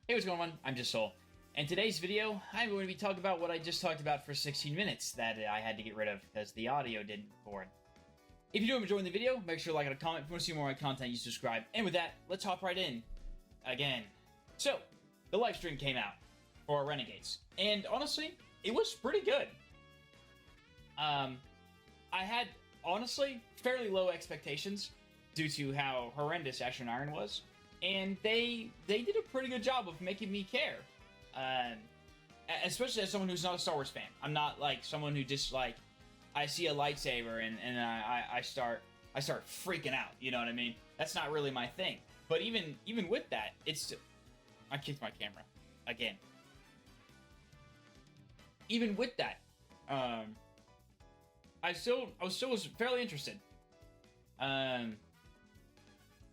Hey, what's going on? I'm Just Soul. In today's video, I'm going to be talking about what I just talked about for 16 minutes that I had to get rid of because the audio didn't record. If you do enjoy the video, make sure to like and comment. If you want to see more of my content, you subscribe. And with that, let's hop right in. Again. So, the live stream came out for Renegades. And honestly, it was pretty good. I had, honestly, fairly low expectations due to how horrendous Asher and Iron was. And they did a pretty good job of making me care. Especially as someone who's not a Star Wars fan. I'm not like someone who just like, I see a lightsaber and I start freaking out. You know what I mean? That's not really my thing. But even with that, it's, I kicked my camera again. Even with that, I was fairly interested.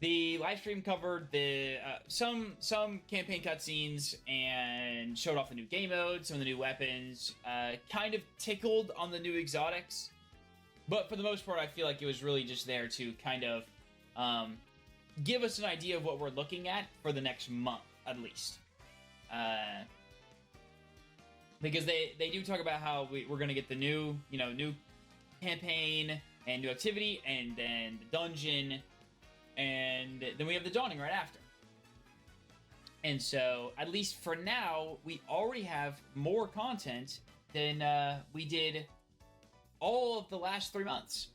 The live stream covered the some campaign cutscenes and showed off the new game mode, some of the new weapons, kind of tickled on the new exotics, but for the most part, I feel like it was really just there to kind of give us an idea of what we're looking at for the next month, at least. Because they do talk about how we're going to get the new campaign and new activity, and then the dungeon. And then we have the Dawning right after. And so, at least for now, we already have more content than we did all of the last 3 months.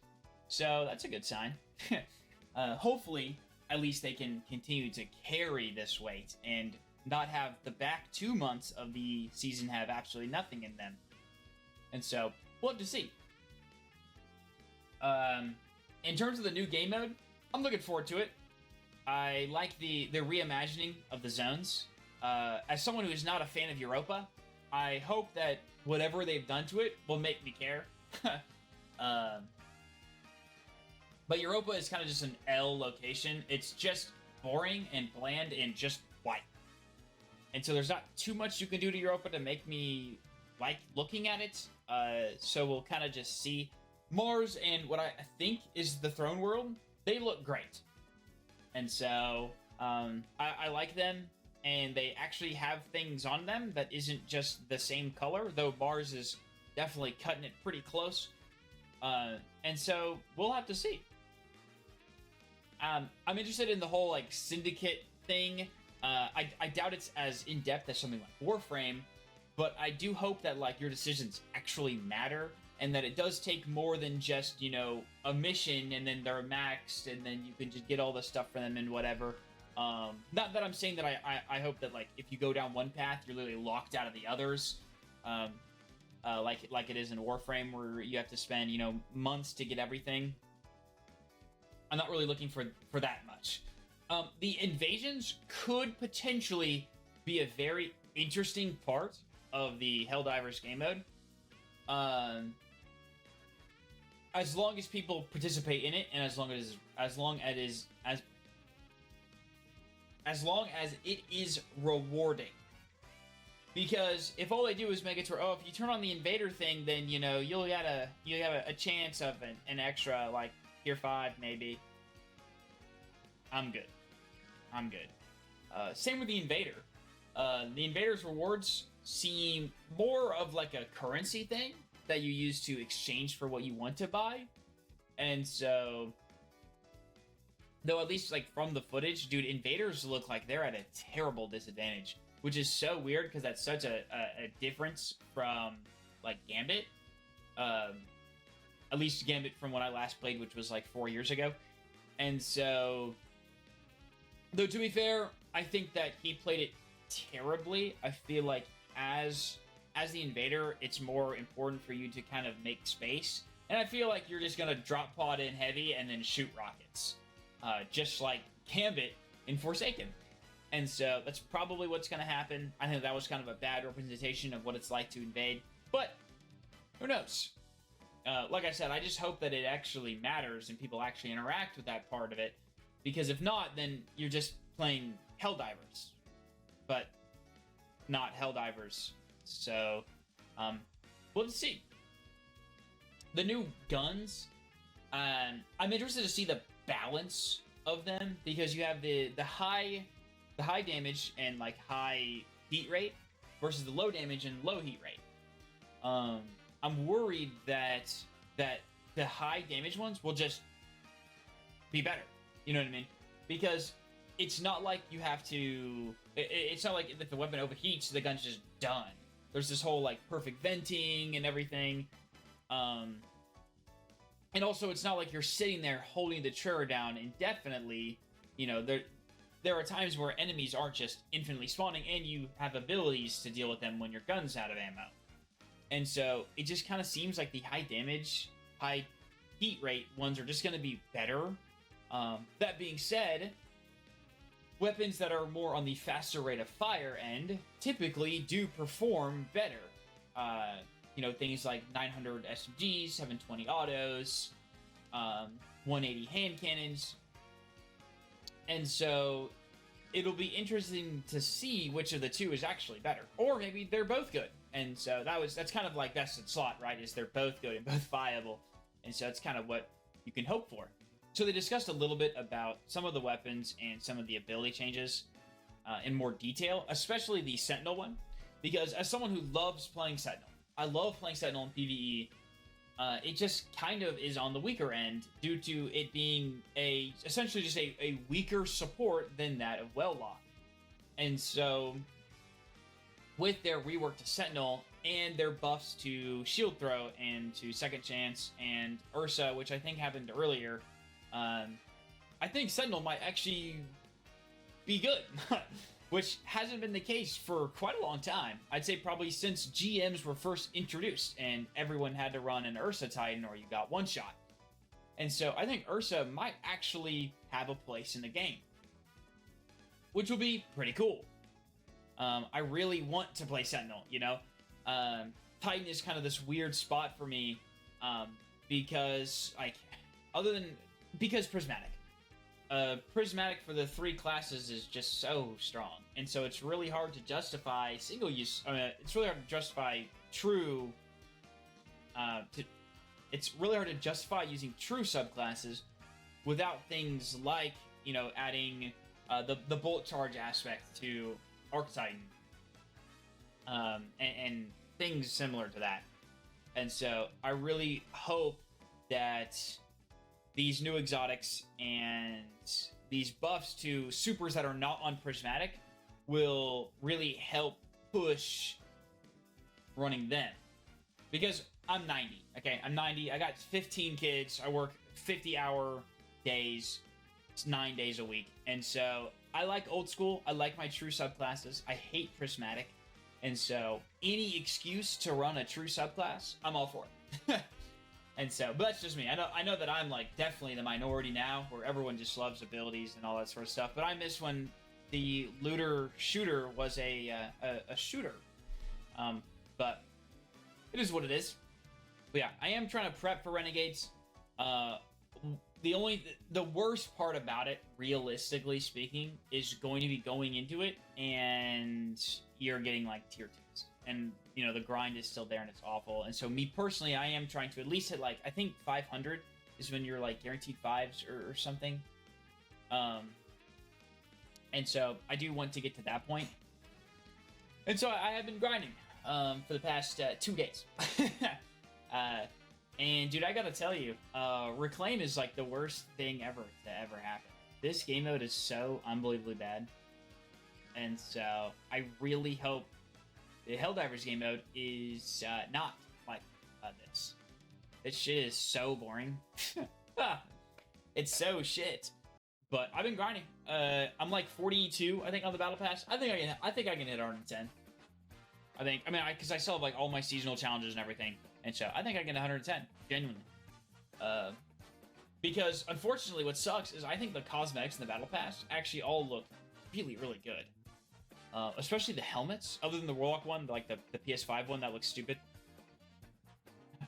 So, that's a good sign. Hopefully, at least they can continue to carry this weight and not have the back 2 months of the season have absolutely nothing in them. And so, we'll have to see. In terms of the new game mode, I'm looking forward to it. I like the reimagining of the zones. As someone who is not a fan of Europa, I hope that whatever they've done to it will make me care. But Europa is kind of just an L location. It's just boring and bland and just white. And so there's not too much you can do to Europa to make me like looking at it. So we'll kind of just see. Mars and what I think is the Throne World, they look great. And so, I like them, and they actually have things on them that isn't just the same color, though Mars is definitely cutting it pretty close. And so, we'll have to see. I'm interested in the whole, like, Syndicate thing. I doubt it's as in-depth as something like Warframe, but I do hope that, like, your decisions actually matter, and that it does take more than just, a mission, and then they're maxed, and then you can just get all the stuff for them and whatever. Not that I'm saying that I hope that, like, if you go down one path, you're literally locked out of the others. Like it is in Warframe, where you have to spend, months to get everything. I'm not really looking for that much. The invasions could potentially be a very interesting part of the Helldivers game mode. As long as people participate in it, and as long as it is rewarding. Because if all they do is make it to where, if you turn on the invader thing, then you'll have a chance of an extra, like, tier 5 maybe. I'm good. Same with the invader. The invader's rewards seem more of like a currency thing that you use to exchange for what you want to buy. And so, though at least like from the footage, dude, invaders look like they're at a terrible disadvantage, which is so weird because that's such a difference from like Gambit. At least Gambit from when I last played, which was like 4 years ago. And so, though to be fair, I think that he played it terribly. I feel like as the invader, it's more important for you to kind of make space. And I feel like you're just going to drop pod in heavy and then shoot rockets. Just like Gambit in Forsaken. And so that's probably what's going to happen. I think that was kind of a bad representation of what it's like to invade. But who knows? Like I said, I just hope that it actually matters and people actually interact with that part of it. Because if not, then you're just playing Helldivers. But not Helldivers. So, we'll see. The new guns, I'm interested to see the balance of them, because you have the high the high damage and like high heat rate versus the low damage and low heat rate. I'm worried that the high damage ones will just be better. You know what I mean? Because it's not like you have to. It's not like if the weapon overheats, the gun's just done. There's this whole like perfect venting and everything. And also, it's not like you're sitting there holding the trigger down indefinitely. You know, there are times where enemies aren't just infinitely spawning, and you have abilities to deal with them when your gun's out of ammo. And so, it just kind of seems like the high damage, high heat rate ones are just going to be better. That being said, weapons that are more on the faster rate of fire end typically do perform better. You know, things like 900 SMGs, 720 autos, 180 hand cannons. And so it'll be interesting to see which of the two is actually better. Or maybe they're both good. And so that's kind of like best in slot, right? Is they're both good and both viable. And so that's kind of what you can hope for. So they discussed a little bit about some of the weapons and some of the ability changes in more detail, especially the Sentinel one. Because as someone who loves playing Sentinel, I love playing Sentinel in PvE. It just kind of is on the weaker end due to it being essentially just a weaker support than that of Welllock. And so, with their rework to Sentinel and their buffs to Shield Throw and to Second Chance and Ursa, which I think happened earlier, I think Sentinel might actually be good. Which hasn't been the case for quite a long time. I'd say probably since GMs were first introduced and everyone had to run an Ursa Titan or you got one shot. And so I think Ursa might actually have a place in the game, which will be pretty cool. I really want to play Sentinel, you know? Titan is kind of this weird spot for me because, because Prismatic. Prismatic for the three classes is just so strong, and so it's really hard to justify single use. It's really hard to justify true. It's really hard to justify using true subclasses without things like, you know, adding the bolt charge aspect to Arc Titan, and things similar to that. And so I really hope that these new exotics and these buffs to supers that are not on Prismatic will really help push running them. Because I'm 90, okay? I'm 90, I got 15 kids, I work 50-hour days, it's 9 days a week. And so I like old school, I like my true subclasses, I hate Prismatic. And so any excuse to run a true subclass, I'm all for it. And so, but that's just me. I know that I'm like definitely the minority now, where everyone just loves abilities and all that sort of stuff. But I miss when the looter shooter was a shooter. But it is what it is. But yeah, I am trying to prep for Renegades. The worst part about it, realistically speaking, is going to be going into it and you're getting like tier 2s. And, you know, the grind is still there and it's awful. And so me personally, I am trying to at least hit like, I think 500 is when you're like guaranteed 5s or something. And so I do want to get to that point. And so I have been grinding for the past 2 days. And dude, I gotta tell you, Reclaim is like the worst thing ever to ever happen. This game mode is so unbelievably bad. And so I really hope the Helldivers game mode is not like this. This shit is so boring. It's so shit. But I've been grinding. I'm like 42, I think, on the battle pass. I think I can hit 110. Because I still have like all my seasonal challenges and everything, and so I think I can get 110 genuinely. Because unfortunately, what sucks is I think the cosmetics in the battle pass actually all look really, really good. Especially the helmets, other than the Warlock one, like the PS5 one that looks stupid.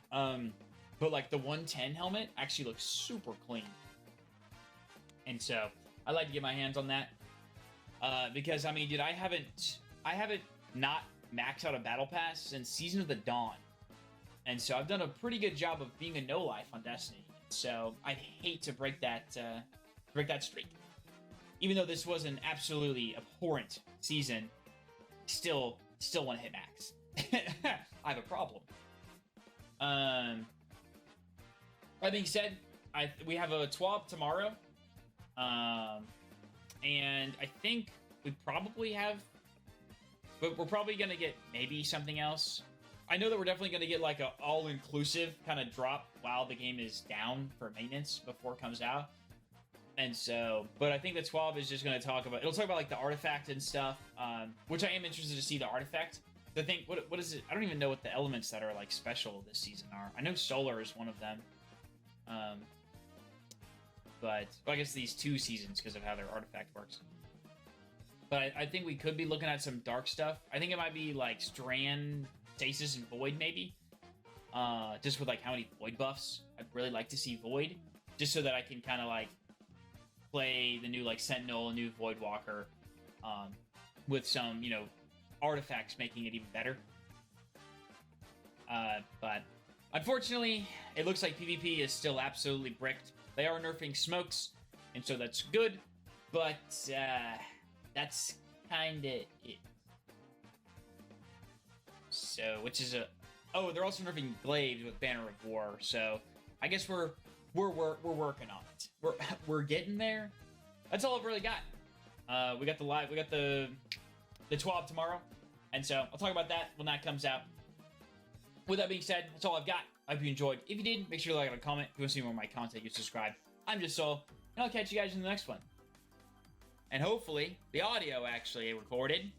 But like the 110 helmet actually looks super clean. And so I like to get my hands on that. Because I mean, dude, I haven't not maxed out a battle pass since Season of the Dawn. And so I've done a pretty good job of being a no-life on Destiny. So I'd hate to break that streak. even though this was an absolutely abhorrent season, still want to hit max. I have a problem. That being said, we have a TWAB tomorrow. And I think we probably have, but we're probably going to get maybe something else. I know that we're definitely going to get like a all-inclusive kind of drop while the game is down for maintenance before it comes out. And so, but I think the 12 is just going to talk about, it'll talk about like the artifact and stuff, which I am interested to see the artifact. I think, what is it? I don't even know what the elements that are like special this season are. I know solar is one of them. But well, I guess these 2 seasons because of how their artifact works. But I think we could be looking at some dark stuff. I think it might be like Strand, Stasis, and Void maybe. Just with like how many Void buffs. I'd really like to see Void. Just so that I can kind of like play the new like Sentinel, new Void Walker. With some, you know, artifacts making it even better. But unfortunately, it looks like PvP is still absolutely bricked. They are nerfing smokes, and so that's good, but that's kind of it. So, which is oh, they're also nerfing glaives with Banner of War. So, I guess we're working on it. We're getting there. That's all I've really got. We got the TWAB tomorrow, and so I'll talk about that when that comes out. With that being said, that's all I've got. I hope you enjoyed. If you did, make sure to like and comment. If you want to see more of my content, you subscribe. I'm just Soul, and I'll catch you guys in the next one. And hopefully, the audio actually recorded.